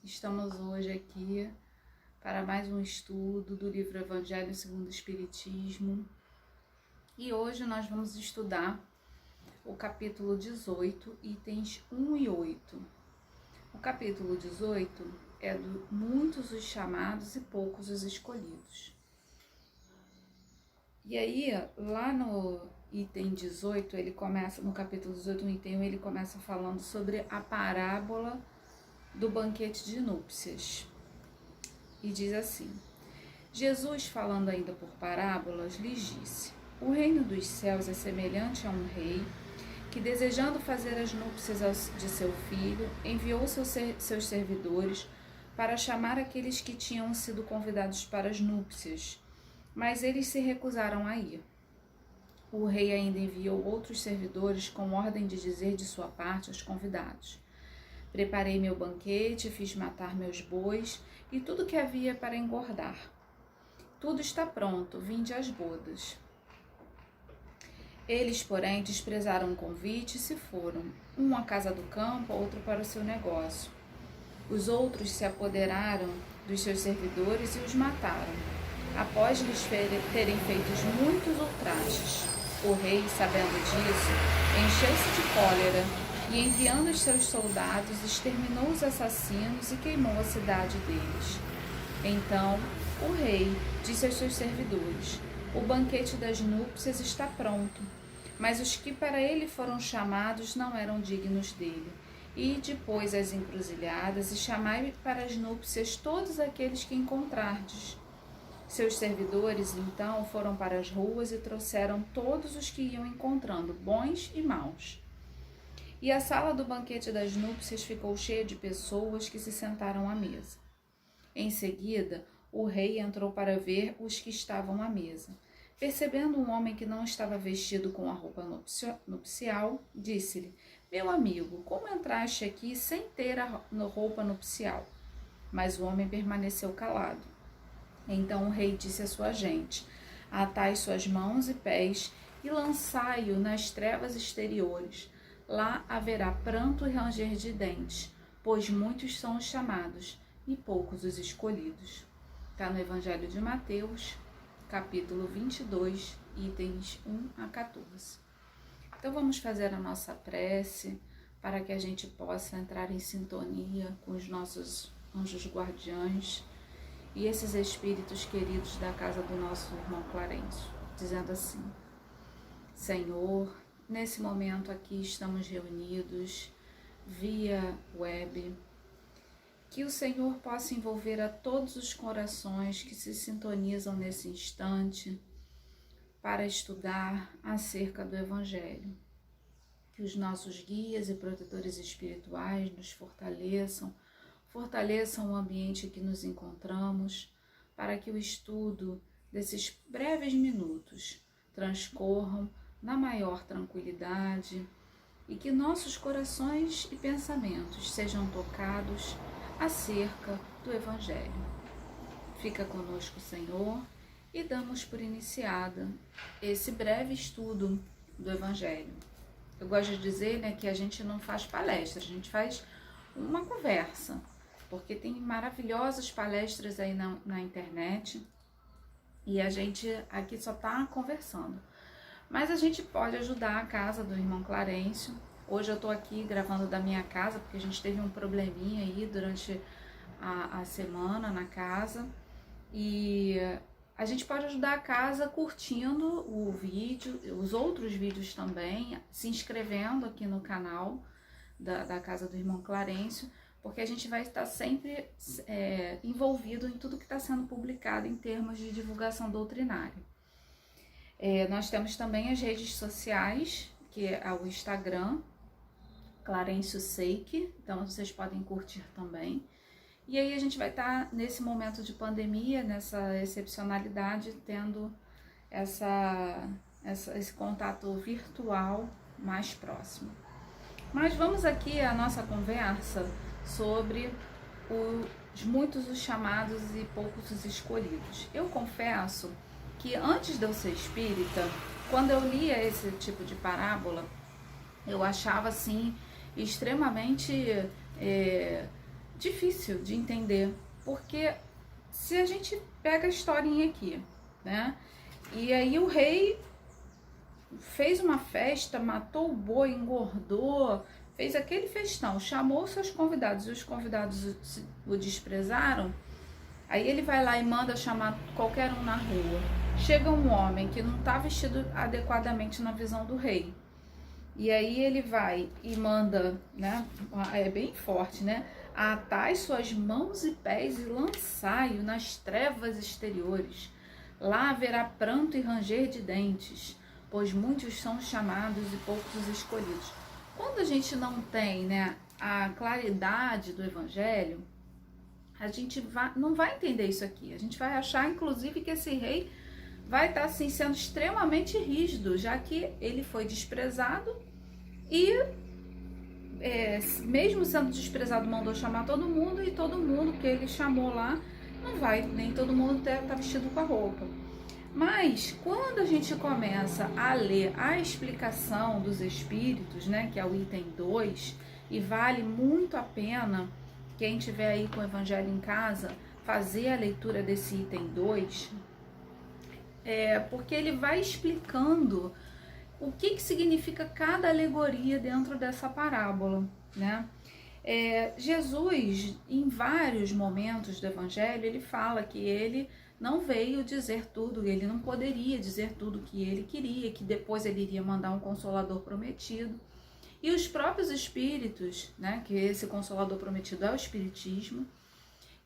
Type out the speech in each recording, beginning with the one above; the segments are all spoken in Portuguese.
Estamos hoje aqui para mais um estudo do livro Evangelho segundo o Espiritismo. E hoje nós vamos estudar o capítulo 18, itens 1 e 8. O capítulo 18 é do muitos os chamados e poucos os escolhidos. E aí, lá no item 18, ele começa, no capítulo 18, no item 1, ele começa falando sobre a parábola do banquete de núpcias. E diz assim: Jesus, falando ainda por parábolas, lhes disse: o reino dos céus é semelhante a um rei que, desejando fazer as núpcias de seu filho, enviou seus servidores para chamar aqueles que tinham sido convidados para as núpcias, mas eles se recusaram a ir. O rei ainda enviou outros servidores com ordem de dizer de sua parte aos convidados: preparei meu banquete, fiz matar meus bois e tudo que havia para engordar. Tudo está pronto, vinde às bodas. Eles, porém, desprezaram o convite e se foram, um à casa do campo, outro para o seu negócio. Os outros se apoderaram dos seus servidores e os mataram, após lhes terem feito muitos ultrajes. O rei, sabendo disso, encheu-se de cólera e, enviando os seus soldados, exterminou os assassinos e queimou a cidade deles. Então o rei disse aos seus servidores: o banquete das núpcias está pronto, mas os que para ele foram chamados não eram dignos dele. Ide, pois, às encruzilhadas e chamai para as núpcias todos aqueles que encontrardes. Seus servidores, então, foram para as ruas e trouxeram todos os que iam encontrando, bons e maus. E a sala do banquete das núpcias ficou cheia de pessoas que se sentaram à mesa. Em seguida, o rei entrou para ver os que estavam à mesa. Percebendo um homem que não estava vestido com a roupa nupcial, disse-lhe: meu amigo, como entraste aqui sem ter a roupa nupcial? Mas o homem permaneceu calado. Então o rei disse à sua gente: atai suas mãos e pés e lançai-o nas trevas exteriores. Lá haverá pranto e ranger de dentes, pois muitos são os chamados e poucos os escolhidos. Está no Evangelho de Mateus, capítulo 22, itens 1 a 14. Então vamos fazer a nossa prece para que a gente possa entrar em sintonia com os nossos anjos guardiães e esses espíritos queridos da casa do nosso irmão Clarencio, dizendo assim: Senhor, nesse momento aqui estamos reunidos via web, que o Senhor possa envolver a todos os corações que se sintonizam nesse instante para estudar acerca do Evangelho. Que os nossos guias e protetores espirituais nos fortaleçam o ambiente em que nos encontramos, para que o estudo desses breves minutos transcorram na maior tranquilidade e que nossos corações e pensamentos sejam tocados acerca do Evangelho. Fica conosco, Senhor, e damos por iniciada esse breve estudo do Evangelho. Eu gosto de dizer, que a gente não faz palestra, a gente faz uma conversa, porque tem maravilhosas palestras aí na internet e a gente aqui só está conversando. Mas a gente pode ajudar a casa do irmão Clarencio. Hoje eu estou aqui gravando da minha casa, porque a gente teve um probleminha aí durante a semana na casa. E a gente pode ajudar a casa curtindo o vídeo, os outros vídeos também, se inscrevendo aqui no canal da casa do irmão Clarencio, porque a gente vai estar sempre envolvido em tudo que está sendo publicado em termos de divulgação doutrinária. Nós temos também as redes sociais, que é o Instagram, Clarencio Seik, então vocês podem curtir também. E aí a gente vai estar nesse momento de pandemia, nessa excepcionalidade, tendo esse contato virtual mais próximo. Mas vamos aqui à nossa conversa sobre muitos os chamados e poucos os escolhidos. Eu confesso que antes de eu ser espírita, quando eu lia esse tipo de parábola, eu achava assim extremamente difícil de entender, porque se a gente pega a historinha aqui, né? E aí o rei fez uma festa, matou o boi, engordou, fez aquele festão, chamou seus convidados e os convidados o desprezaram. Aí ele vai lá e manda chamar qualquer um na rua. Chega um homem que não está vestido adequadamente na visão do rei. E aí ele vai e manda, né? É bem forte, né? Atai suas mãos e pés e lançai-o nas trevas exteriores. Lá haverá pranto e ranger de dentes, pois muitos são chamados e poucos escolhidos. Quando a gente não tem, né, a claridade do evangelho, a gente não vai entender isso aqui. A gente vai achar, inclusive, que esse rei vai estar assim, sendo extremamente rígido, já que ele foi desprezado e, mesmo sendo desprezado, mandou chamar todo mundo, e todo mundo que ele chamou lá, não vai, nem todo mundo tá vestido com a roupa. Mas quando a gente começa a ler a explicação dos Espíritos, né, que é o item 2, e vale muito a pena quem tiver aí com o Evangelho em casa fazer a leitura desse item 2, porque ele vai explicando o que significa cada alegoria dentro dessa parábola, né? Jesus, em vários momentos do Evangelho, ele fala que ele não veio dizer tudo, ele não poderia dizer tudo que ele queria, que depois ele iria mandar um Consolador prometido. E os próprios Espíritos, né, que esse Consolador prometido é o Espiritismo,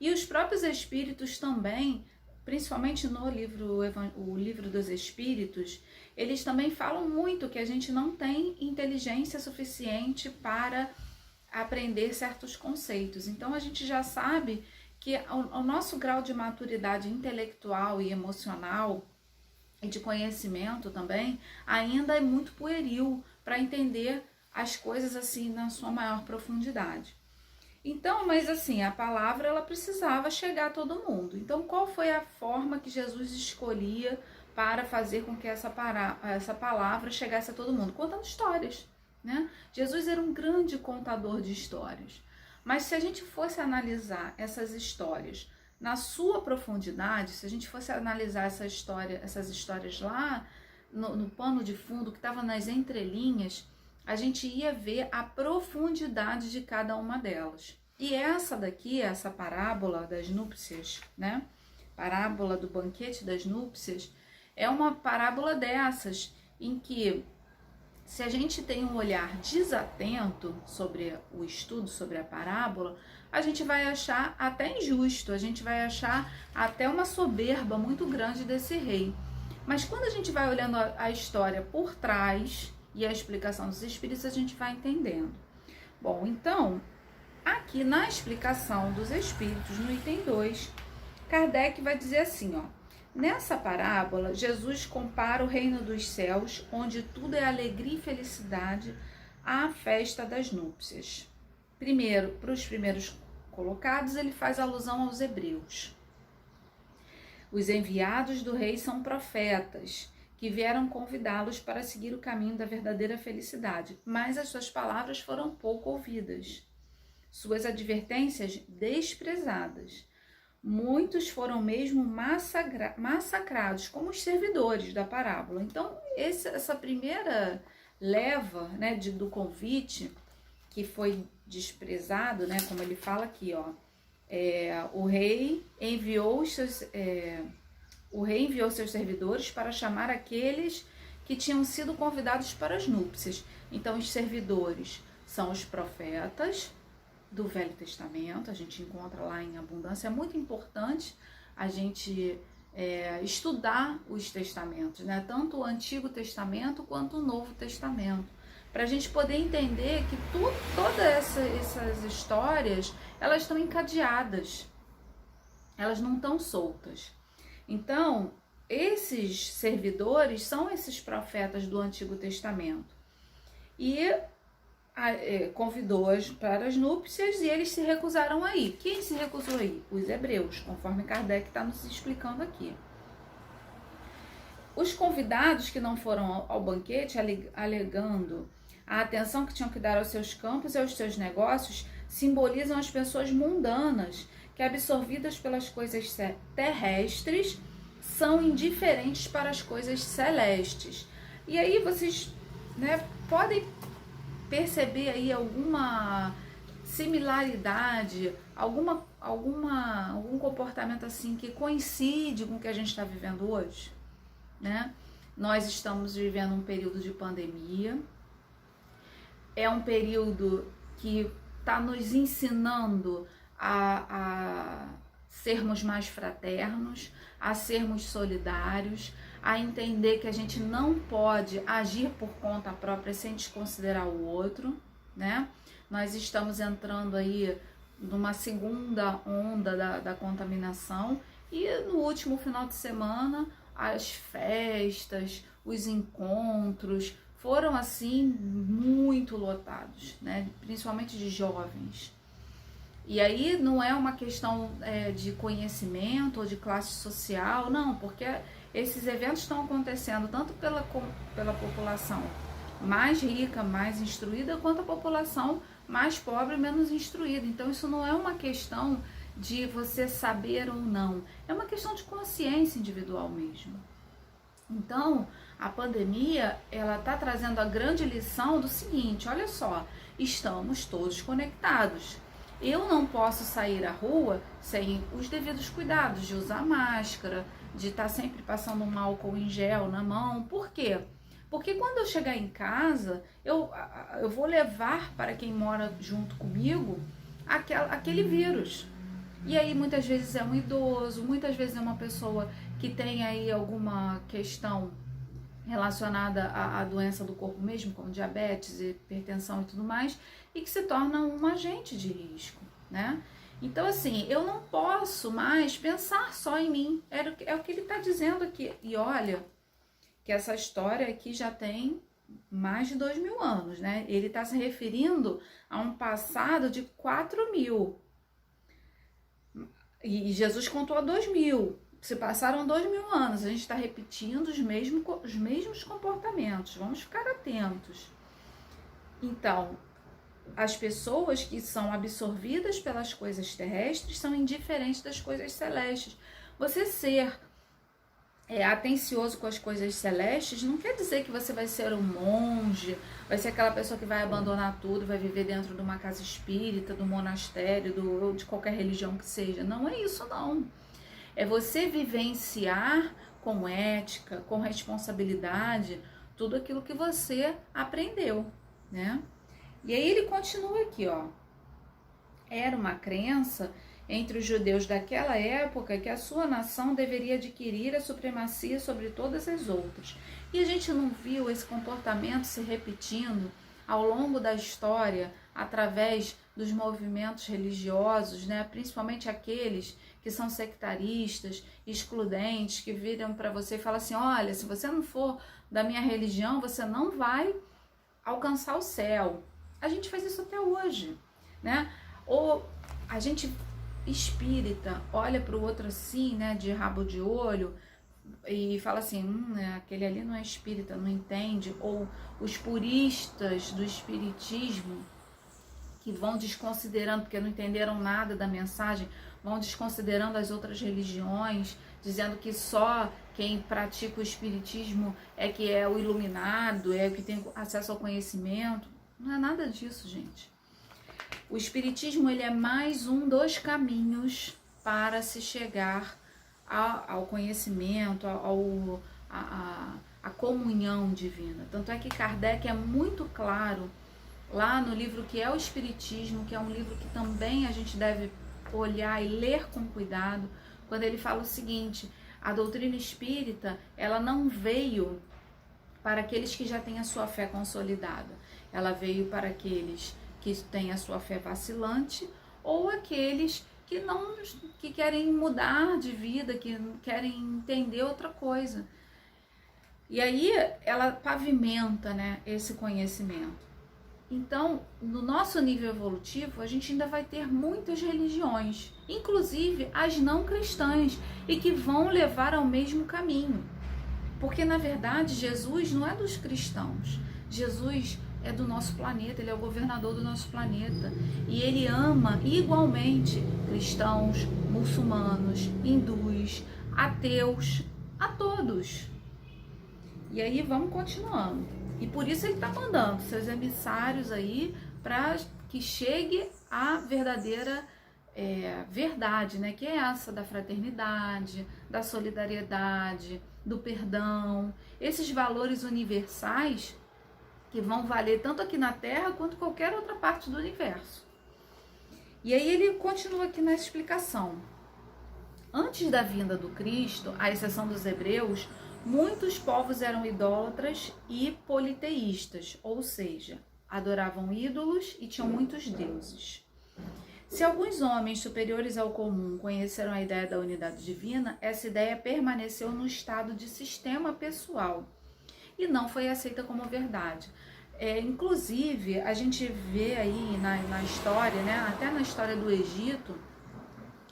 e os próprios Espíritos também, principalmente no o livro dos Espíritos, eles também falam muito que a gente não tem inteligência suficiente para aprender certos conceitos. Então a gente já sabe que o nosso grau de maturidade intelectual e emocional e de conhecimento também ainda é muito pueril para entender as coisas assim na sua maior profundidade. Então, mas assim, a palavra ela precisava chegar a todo mundo. Então, qual foi a forma que Jesus escolhia para fazer com que essa palavra chegasse a todo mundo? Contando histórias, né? Jesus era um grande contador de histórias. Mas se a gente fosse analisar essas histórias na sua profundidade, se a gente fosse analisar essas histórias lá no pano de fundo, que estava nas entrelinhas, a gente ia ver a profundidade de cada uma delas. E essa daqui, essa parábola das núpcias, né? Parábola do banquete das núpcias, é uma parábola dessas, em que, se a gente tem um olhar desatento sobre o estudo, sobre a parábola, a gente vai achar até injusto, a gente vai achar até uma soberba muito grande desse rei. Mas quando a gente vai olhando a história por trás e a explicação dos Espíritos, a gente vai entendendo. Bom, então, aqui na explicação dos Espíritos, no item 2, Kardec vai dizer assim, ó: nessa parábola, Jesus compara o reino dos céus, onde tudo é alegria e felicidade, à festa das núpcias. Primeiro, para os primeiros colocados, ele faz alusão aos hebreus. Os enviados do rei são profetas, que vieram convidá-los para seguir o caminho da verdadeira felicidade, mas as suas palavras foram pouco ouvidas, suas advertências desprezadas. Muitos foram mesmo massacrados, como os servidores da parábola. Então, essa primeira leva, né, do convite, que foi desprezado, né, como ele fala aqui, ó, o rei enviou seus servidores para chamar aqueles que tinham sido convidados para as núpcias. Então, os servidores são os profetas do Velho Testamento, a gente encontra lá em abundância. É muito importante a gente estudar os testamentos, né? Tanto o Antigo Testamento quanto o Novo Testamento, para a gente poder entender que todas essas histórias, elas estão encadeadas, elas não estão soltas. Então, esses servidores são esses profetas do Antigo Testamento. E convidou-os para as núpcias e eles se recusaram a ir. Quem se recusou a ir? Os hebreus, conforme Kardec está nos explicando aqui. Os convidados que não foram ao banquete, alegando a atenção que tinham que dar aos seus campos e aos seus negócios, simbolizam as pessoas mundanas, que absorvidas pelas coisas terrestres, são indiferentes para as coisas celestes. E aí vocês, né, podem perceber aí alguma similaridade, algum comportamento assim que coincide com o que a gente está vivendo hoje, né? Nós estamos vivendo um período de pandemia, é um período que está nos ensinando a sermos mais fraternos, a sermos solidários, a entender que a gente não pode agir por conta própria sem desconsiderar o outro, né? Nós estamos entrando aí numa segunda onda da contaminação e no último final de semana as festas, os encontros foram assim muito lotados, né? Principalmente de jovens. E aí não é uma questão de conhecimento ou de classe social, não, porque esses eventos estão acontecendo tanto pela população mais rica, mais instruída, quanto a população mais pobre, menos instruída. Então isso não é uma questão de você saber ou não, é uma questão de consciência individual mesmo. Então, a pandemia, ela está trazendo a grande lição do seguinte, olha só, estamos todos conectados. Eu não posso sair à rua sem os devidos cuidados de usar máscara, de estar sempre passando um álcool em gel na mão. Por quê? Porque quando eu chegar em casa, eu vou levar para quem mora junto comigo aquele vírus. E aí muitas vezes é um idoso, muitas vezes é uma pessoa que tem aí alguma questão relacionada à doença do corpo mesmo, como diabetes, hipertensão e tudo mais, e que se torna um agente de risco, né? Então, assim, eu não posso mais pensar só em mim, é o que ele está dizendo aqui. E olha, que essa história aqui já tem mais de 2.000 anos, né? Ele está se referindo a um passado de 4.000. E Jesus contou a 2.000. Se passaram 2.000 anos, a gente está repetindo os mesmos comportamentos. Vamos ficar atentos. Então, as pessoas que são absorvidas pelas coisas terrestres são indiferentes das coisas celestes. Você ser atencioso com as coisas celestes não quer dizer que você vai ser um monge, vai ser aquela pessoa que vai abandonar tudo, vai viver dentro de uma casa espírita, do monastério, ou de qualquer religião que seja. Não é isso, não. É você vivenciar com ética, com responsabilidade, tudo aquilo que você aprendeu, né? E aí ele continua aqui, ó. Era uma crença entre os judeus daquela época que a sua nação deveria adquirir a supremacia sobre todas as outras. E a gente não viu esse comportamento se repetindo ao longo da história, através dos movimentos religiosos, né? Principalmente aqueles que são sectaristas, excludentes, que viram para você e falam assim, olha, se você não for da minha religião, você não vai alcançar o céu. A gente faz isso até hoje, né? Ou a gente espírita olha para o outro assim, né, de rabo de olho, e fala assim, aquele ali não é espírita, não entende. Ou os puristas do espiritismo, que vão desconsiderando, porque não entenderam nada da mensagem, vão desconsiderando as outras religiões, dizendo que só quem pratica o espiritismo é que é o iluminado, é o que tem acesso ao conhecimento. Não é nada disso, gente. O espiritismo, ele é mais um dos caminhos para se chegar ao conhecimento, à comunhão divina. Tanto é que Kardec é muito claro lá no livro que é o Espiritismo, que é um livro que também a gente deve olhar e ler com cuidado, quando ele fala o seguinte: a doutrina espírita, ela não veio para aqueles que já têm a sua fé consolidada, ela veio para aqueles que têm a sua fé vacilante ou aqueles que querem mudar de vida, que querem entender outra coisa. E aí ela pavimenta, né, esse conhecimento. Então, no nosso nível evolutivo, a gente ainda vai ter muitas religiões, inclusive as não cristãs, e que vão levar ao mesmo caminho. Porque, na verdade, Jesus não é dos cristãos. Jesus é do nosso planeta, ele é o governador do nosso planeta. E ele ama igualmente cristãos, muçulmanos, hindus, ateus, a todos. E aí vamos continuando. E por isso ele está mandando seus emissários aí para que chegue a verdadeira verdade, né? Que é essa da fraternidade, da solidariedade, do perdão, esses valores universais que vão valer tanto aqui na Terra quanto em qualquer outra parte do universo. E aí ele continua aqui na explicação. Antes da vinda do Cristo, à exceção dos hebreus, muitos povos eram idólatras e politeístas, ou seja, adoravam ídolos e tinham muitos deuses. Se alguns homens superiores ao comum conheceram a ideia da unidade divina, essa ideia permaneceu no estado de sistema pessoal e não foi aceita como verdade. Inclusive, a gente vê aí na história, né, até na história do Egito,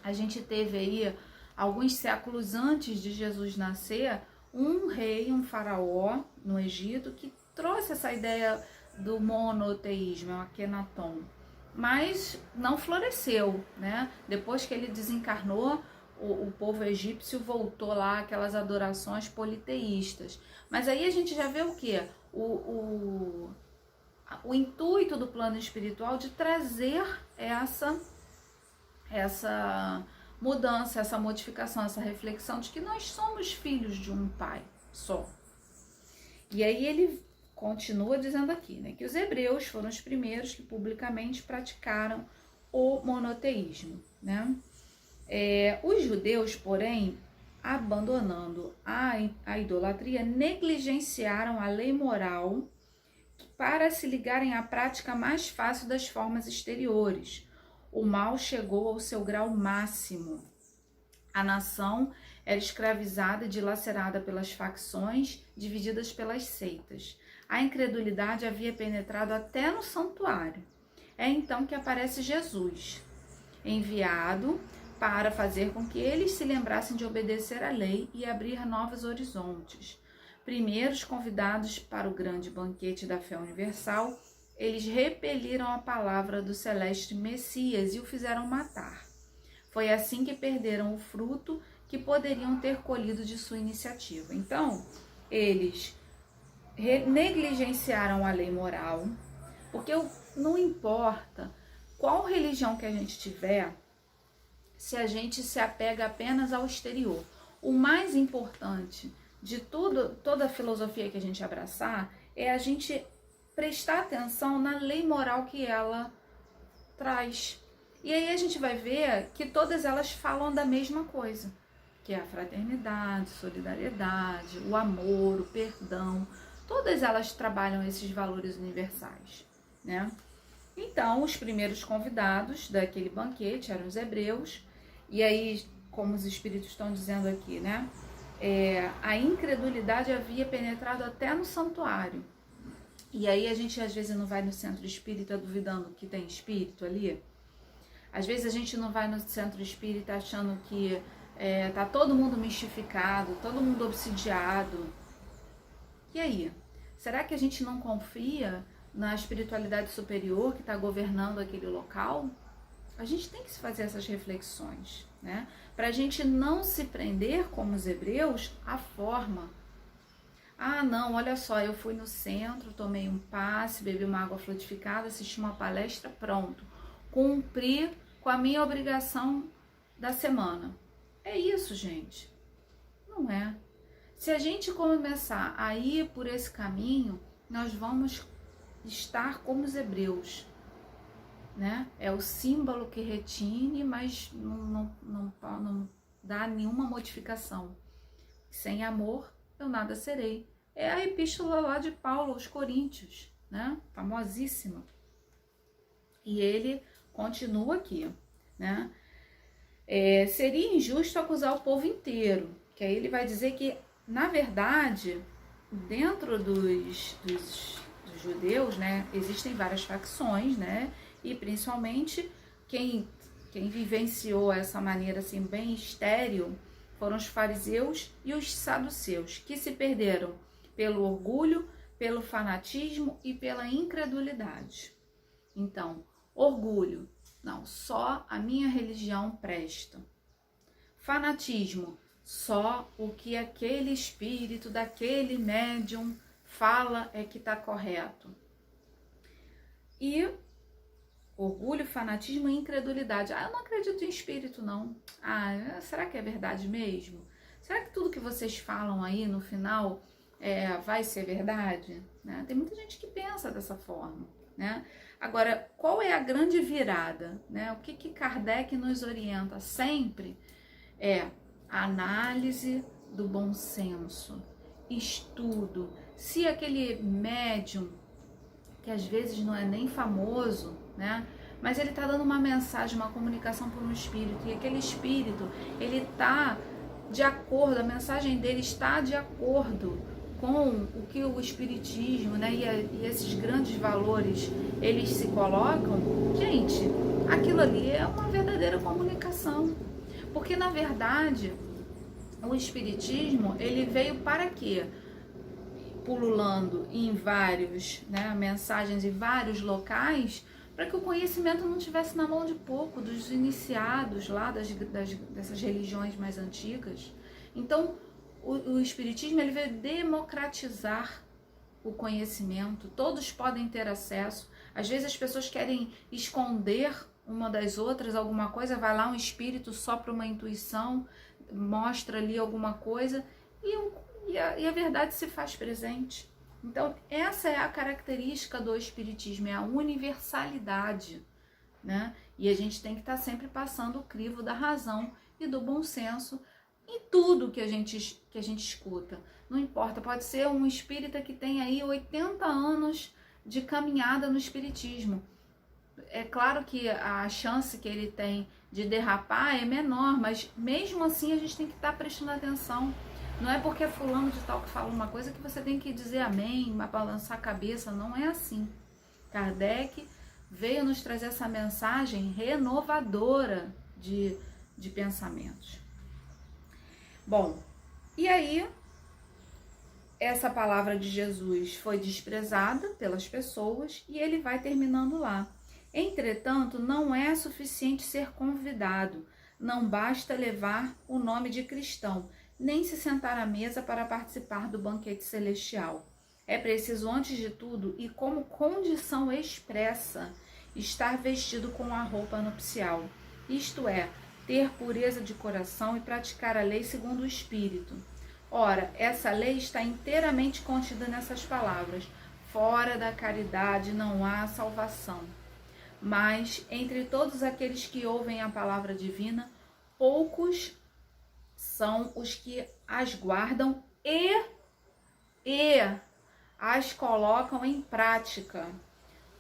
a gente teve aí, alguns séculos antes de Jesus nascer, um rei, um faraó no Egito, que trouxe essa ideia do monoteísmo, o Akenaton, mas não floresceu, né? Depois que ele desencarnou, o povo egípcio voltou lá aquelas adorações politeístas. Mas aí a gente já vê o quê? O intuito do plano espiritual de trazer essa mudança, essa modificação, essa reflexão de que nós somos filhos de um pai só. E aí ele continua dizendo aqui, né, que os hebreus foram os primeiros que publicamente praticaram o monoteísmo, né? Os judeus, porém, abandonando a idolatria, negligenciaram a lei moral para se ligarem à prática mais fácil das formas exteriores. O mal chegou ao seu grau máximo. A nação era escravizada e dilacerada pelas facções, divididas pelas seitas. A incredulidade havia penetrado até no santuário. É então que aparece Jesus, enviado para fazer com que eles se lembrassem de obedecer à lei e abrir novos horizontes. Primeiros convidados para o grande banquete da fé universal, eles repeliram a palavra do celeste Messias e o fizeram matar. Foi assim que perderam o fruto que poderiam ter colhido de sua iniciativa. Então, eles negligenciaram a lei moral, porque não importa qual religião que a gente tiver, se a gente se apega apenas ao exterior. O mais importante de toda a filosofia que a gente abraçar é a gente prestar atenção na lei moral que ela traz. E aí a gente vai ver que todas elas falam da mesma coisa, que é a fraternidade, solidariedade, o amor, o perdão. Todas elas trabalham esses valores universais, né? Então, os primeiros convidados daquele banquete eram os hebreus, e aí, como os espíritos estão dizendo aqui, né? A incredulidade havia penetrado até no santuário. E aí a gente às vezes não vai no centro espírita duvidando que tem espírito ali. Às vezes a gente não vai no centro espírita achando que tá todo mundo mistificado, todo mundo obsidiado. E aí? Será que a gente não confia na espiritualidade superior que está governando aquele local? A gente tem que se fazer essas reflexões, né? Para a gente não se prender, como os hebreus, à forma. Ah, não, olha só, eu fui no centro, tomei um passe, bebi uma água frutificada, assisti uma palestra, pronto. Cumpri com a minha obrigação da semana. É isso, gente. Não é. Se a gente começar a ir por esse caminho, nós vamos estar como os hebreus, né? É o símbolo que retine, mas não dá nenhuma modificação. Sem amor, eu nada serei. É a epístola lá de Paulo aos Coríntios, né? Famosíssima. E ele continua aqui, né? Seria injusto acusar o povo inteiro, que aí ele vai dizer que, na verdade, dentro dos judeus, né, existem várias facções, né? E principalmente quem vivenciou essa maneira assim bem estéril foram os fariseus e os saduceus, que se perderam pelo orgulho, pelo fanatismo e pela incredulidade. Então, orgulho, não, só a minha religião presta. Fanatismo, só o que aquele espírito daquele médium fala é que está correto. E orgulho, fanatismo e incredulidade. Eu não acredito em espírito, não. Será que é verdade mesmo? Será que tudo que vocês falam aí no final vai ser verdade? Né? Tem muita gente que pensa dessa forma, né? Agora, qual é a grande virada? Né? O que Kardec nos orienta sempre é a análise do bom senso, estudo. Se aquele médium, que às vezes não é nem famoso, né? Mas ele está dando uma mensagem, uma comunicação por um espírito, e aquele espírito, ele está de acordo, a mensagem dele está de acordo com o que o espiritismo, né, e esses grandes valores, eles se colocam, gente, aquilo ali é uma verdadeira comunicação. Porque, na verdade, o espiritismo, ele veio para quê? Pululando em vários, né, mensagens em vários locais, para que o conhecimento não estivesse na mão de pouco, dos iniciados lá dessas religiões mais antigas. Então, o espiritismo, ele veio democratizar o conhecimento, todos podem ter acesso. Às vezes as pessoas querem esconder uma das outras alguma coisa, vai lá um espírito só para uma intuição, mostra ali alguma coisa e a verdade se faz presente. Então, essa é a característica do espiritismo, é a universalidade, né? E a gente tem que estar sempre passando o crivo da razão e do bom senso em tudo que a gente escuta. Não importa, pode ser um espírita que tem aí 80 anos de caminhada no espiritismo. É claro que a chance que ele tem de derrapar é menor, mas mesmo assim a gente tem que estar prestando atenção. Não é porque é fulano de tal que fala uma coisa que você tem que dizer amém, balançar a cabeça, não é assim. Kardec veio nos trazer essa mensagem renovadora de pensamentos. Bom, e aí essa palavra de Jesus foi desprezada pelas pessoas e ele vai terminando lá. Entretanto, não é suficiente ser convidado, não basta levar o nome de cristão, nem se sentar à mesa para participar do banquete celestial. É preciso, antes de tudo, e como condição expressa, estar vestido com a roupa nupcial, isto é, ter pureza de coração e praticar a lei segundo o Espírito. Ora, essa lei está inteiramente contida nessas palavras: fora da caridade não há salvação. Mas, entre todos aqueles que ouvem a palavra divina, poucos são os que as guardam e as colocam em prática.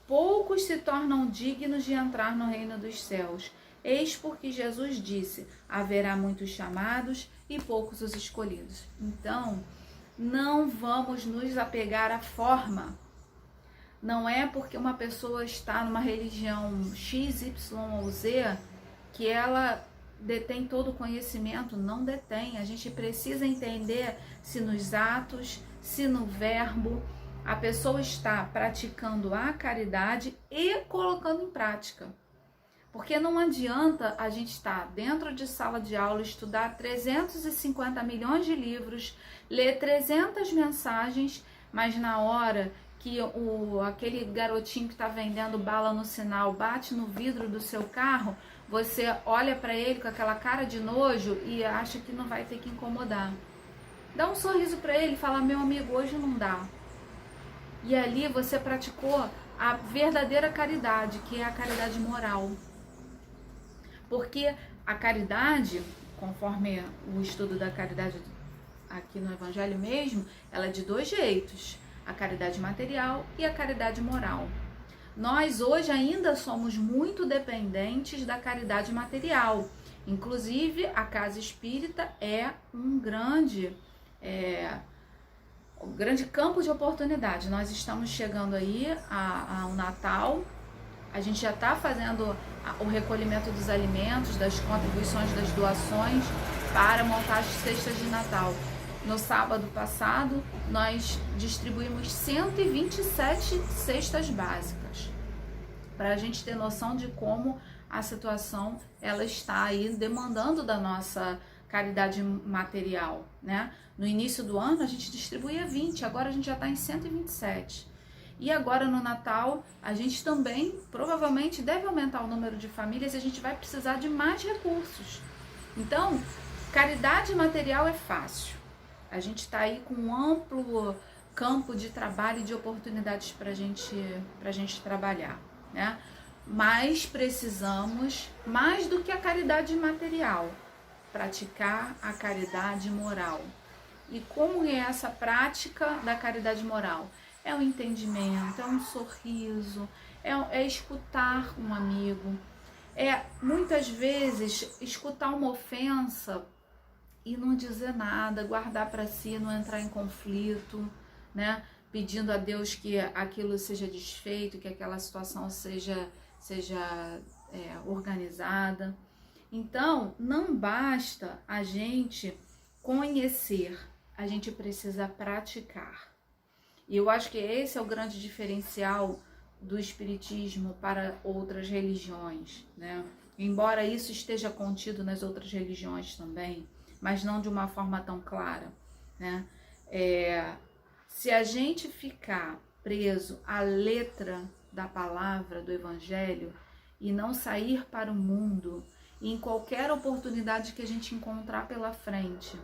Poucos se tornam dignos de entrar no reino dos céus. Eis porque Jesus disse: haverá muitos chamados e poucos os escolhidos. Então, não vamos nos apegar à forma. Não é porque uma pessoa está numa religião X, Y ou Z que ela detém todo o conhecimento. Não detém. A gente precisa entender se nos atos, se no verbo, a pessoa está praticando a caridade e colocando em prática. Porque não adianta a gente estar dentro de sala de aula, estudar 350 milhões de livros, ler 300 mensagens, mas na hora que aquele garotinho que está vendendo bala no sinal bate no vidro do seu carro, você olha para ele com aquela cara de nojo e acha que não vai ter que incomodar. Dá um sorriso para ele e fala: meu amigo, hoje não dá. E ali você praticou a verdadeira caridade, que é a caridade moral. Porque a caridade, conforme o estudo da caridade aqui no Evangelho mesmo, ela é de dois jeitos: a caridade material e a caridade moral. Nós hoje ainda somos muito dependentes da caridade material. Inclusive, a Casa Espírita é um grande campo de oportunidade. Nós estamos chegando aí ao Natal. A gente já está fazendo o recolhimento dos alimentos, das contribuições, das doações para montar as cestas de Natal. No sábado passado, nós distribuímos 127 cestas básicas, para a gente ter noção de como a situação ela está aí demandando da nossa caridade material, né? No início do ano a gente distribuía 20, agora a gente já está em 127. E agora no Natal a gente também provavelmente deve aumentar o número de famílias e a gente vai precisar de mais recursos. Então, caridade material é fácil. A gente está aí com um amplo campo de trabalho e de oportunidades para a gente trabalhar, né? Mas precisamos, mais do que a caridade material, praticar a caridade moral. E como é essa prática da caridade moral? É o entendimento, é um sorriso, é escutar um amigo, é muitas vezes escutar uma ofensa e não dizer nada, guardar para si, não entrar em conflito, né? Pedindo a Deus que aquilo seja desfeito, que aquela situação seja organizada. Então, não basta a gente conhecer, a gente precisa praticar. E eu acho que esse é o grande diferencial do espiritismo para outras religiões, né? Embora isso esteja contido nas outras religiões também, mas não de uma forma tão clara, né? Se a gente ficar preso à letra da palavra do Evangelho e não sair para o mundo, e em qualquer oportunidade que a gente encontrar pela frente,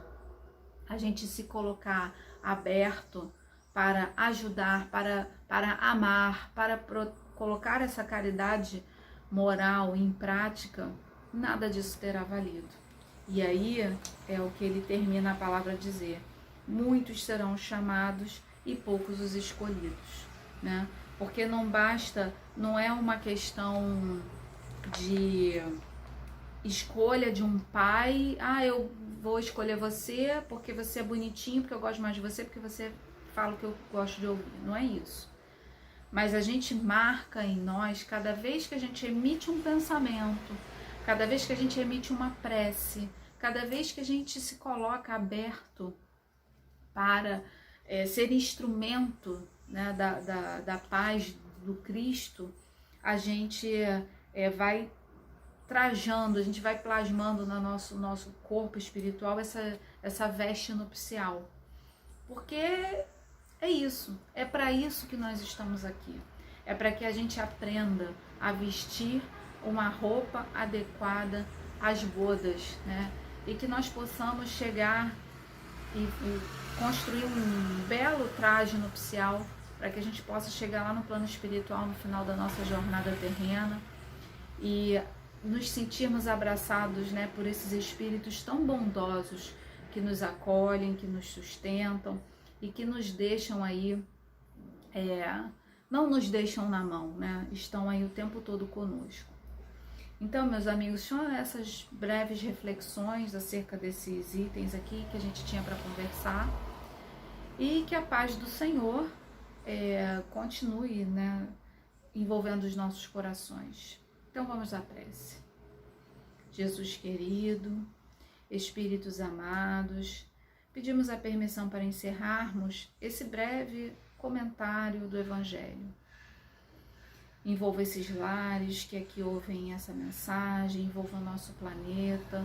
a gente se colocar aberto para ajudar, para amar, para colocar essa caridade moral em prática, nada disso terá valido. E aí é o que ele termina a palavra a dizer: muitos serão chamados e poucos os escolhidos, né? Porque não basta, não é uma questão de escolha de um pai, eu vou escolher você porque você é bonitinho, porque eu gosto mais de você, porque você fala o que eu gosto de ouvir. Não é isso. Mas a gente marca em nós, cada vez que a gente emite um pensamento, cada vez que a gente emite uma prece, cada vez que a gente se coloca aberto para ser instrumento, né, da paz do Cristo, a gente vai trajando, a gente vai plasmando no nosso corpo espiritual essa veste nupcial. Porque é isso, é para isso que nós estamos aqui. É para que a gente aprenda a vestir uma roupa adequada às bodas, né? E que nós possamos chegar e construir um belo traje nupcial para que a gente possa chegar lá no plano espiritual no final da nossa jornada terrena e nos sentirmos abraçados, né, por esses espíritos tão bondosos que nos acolhem, que nos sustentam e que nos deixam aí, não nos deixam na mão, né? Estão aí o tempo todo conosco. Então, meus amigos, são essas breves reflexões acerca desses itens aqui que a gente tinha para conversar e que a paz do Senhor continue, né, envolvendo os nossos corações. Então, vamos à prece. Jesus querido, Espíritos amados, pedimos a permissão para encerrarmos esse breve comentário do Evangelho. Envolva esses lares que aqui ouvem essa mensagem, envolva o nosso planeta,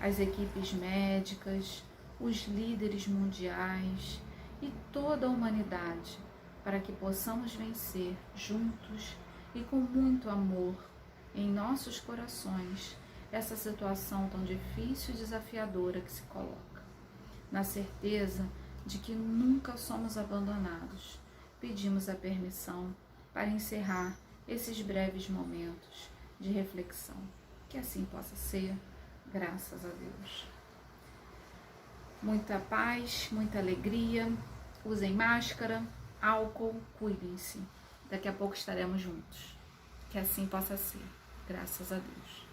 as equipes médicas, os líderes mundiais e toda a humanidade, para que possamos vencer juntos e com muito amor em nossos corações essa situação tão difícil e desafiadora que se coloca, na certeza de que nunca somos abandonados. Pedimos a permissão para encerrar esses breves momentos de reflexão. Que assim possa ser, graças a Deus. Muita paz, muita alegria, usem máscara, álcool, cuidem-se. Daqui a pouco estaremos juntos. Que assim possa ser, graças a Deus.